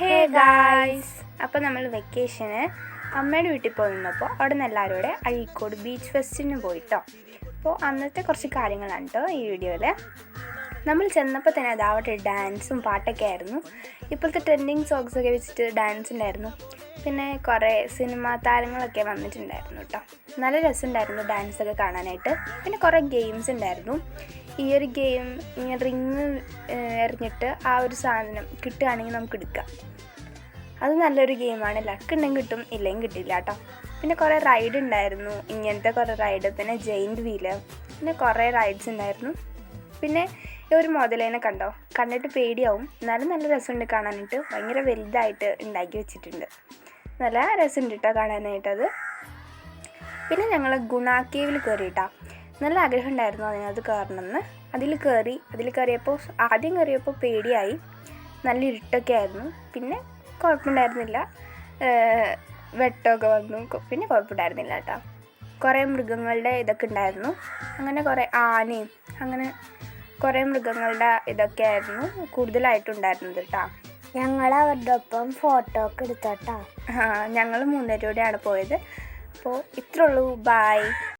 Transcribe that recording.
Hey guys, അപ്പോൾ നമ്മൾ വെക്കേഷന് അമ്മയുടെ വീട്ടിൽ പോയി നിന്നപ്പോൾ അവിടെ നിന്ന് എല്ലാവരും കൂടെ അഴീക്കോട് ബീച്ച് ഫെസ്റ്റിന് പോയിട്ടോ. അപ്പോൾ അന്നത്തെ കുറച്ച് കാര്യങ്ങളാണ് കേട്ടോ ഈ വീഡിയോയിൽ. നമ്മൾ ചെന്നപ്പോൾ തന്നെ അതാവട്ടെ ഡാൻസും പാട്ടൊക്കെ ആയിരുന്നു. ഇപ്പോഴത്തെ ട്രെൻഡിങ് സോങ്സൊക്കെ വെച്ചിട്ട് ഡാൻസ് ഉണ്ടായിരുന്നു. പിന്നെ കുറേ സിനിമാ താരങ്ങളൊക്കെ വന്നിട്ടുണ്ടായിരുന്നു കേട്ടോ. നല്ല രസമുണ്ടായിരുന്നു ഡാൻസൊക്കെ കാണാനായിട്ട്. പിന്നെ കുറേ ഗെയിംസ് ഉണ്ടായിരുന്നു. ഈ ഒരു ഗെയിം ഇങ്ങനെ റിങ് എറിഞ്ഞിട്ട് ആ ഒരു സാധനം കിട്ടുകയാണെങ്കിൽ നമുക്ക് എടുക്കാം. അത് നല്ലൊരു ഗെയിമാണ്. ലക്ക് ഉണ്ടെങ്കിൽ കിട്ടും, ഇല്ലെങ്കിൽ കിട്ടില്ല കേട്ടോ. പിന്നെ കുറേ റൈഡ് ഉണ്ടായിരുന്നു, ഇങ്ങനത്തെ കുറേ റൈഡ്, പിന്നെ ജെയിൻറ്റ് വീല്, പിന്നെ കുറേ റൈഡ്സ് ഉണ്ടായിരുന്നു. പിന്നെ ഈ ഒരു മുതലേനെ കണ്ടോ, കണ്ടിട്ട് പേടിയാവും, എന്നാലും നല്ല രസമുണ്ട് കാണാനായിട്ട്. ഭയങ്കര വലുതായിട്ട് ഉണ്ടാക്കി വെച്ചിട്ടുണ്ട്, നല്ല രസമുണ്ട് കേട്ടോ കാണാനായിട്ടത്. പിന്നെ ഞങ്ങൾ ഗുണ കേവിൽ കയറിയിട്ടാ. നല്ല ആഗ്രഹം ഉണ്ടായിരുന്നു അതിനകത്ത് കയറണമെന്ന്. അതിൽ കയറിയപ്പോൾ ആദ്യം കയറിയപ്പോൾ പേടിയായി, നല്ല ഇരുട്ടൊക്കെ ആയിരുന്നു. പിന്നെ കുഴപ്പമുണ്ടായിരുന്നില്ല, വെട്ടമൊക്കെ വന്നു, പിന്നെ കുഴപ്പമുണ്ടായിരുന്നില്ല കേട്ടോ. കുറേ മൃഗങ്ങളുടെ ഇതൊക്കെ ഉണ്ടായിരുന്നു. അങ്ങനെ കുറേ ആനയും അങ്ങനെ കുറേ മൃഗങ്ങളുടെ ഇതൊക്കെ ആയിരുന്നു കൂടുതലായിട്ടുണ്ടായിരുന്നത് കേട്ടോ. ഞങ്ങൾ അവരുടെ ഒപ്പം ഫോട്ടോ ഒക്കെ എടുത്തോട്ടോ. ഞങ്ങൾ 3 പേരോടെയാണ് പോയത്. അപ്പോൾ ഇത്രേ ഉള്ളൂ, ബായ്.